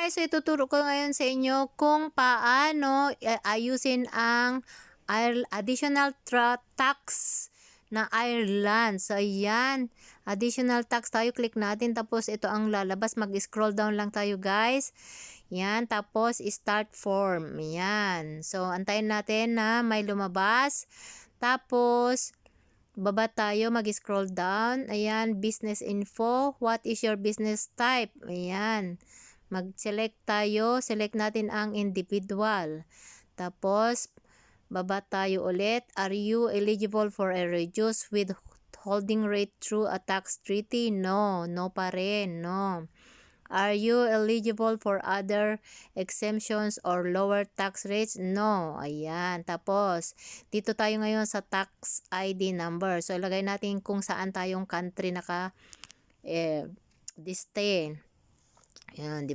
guys, so ituturo ko ngayon sa inyo kung paano ayusin ang additional tax na Ireland. So ayan, additional tax tayo, click natin, tapos ito ang lalabas. Mag-scroll down lang tayo guys. Yan, tapos start form. Yan. So antayin natin na may lumabas. Tapos baba tayo, mag-scroll down. Ayan, business info. What is your business type? Ayan. Mag-select tayo. Select natin ang individual. Tapos, baba tayo ulit. Are you eligible for a reduced withholding rate through a tax treaty? No. No pa rin. No. Are you eligible for other exemptions or lower tax rates? No. Ayan. Tapos, dito tayo ngayon sa tax ID number. So, ilagay natin kung saan tayong country naka-distain. Ayan, di ba?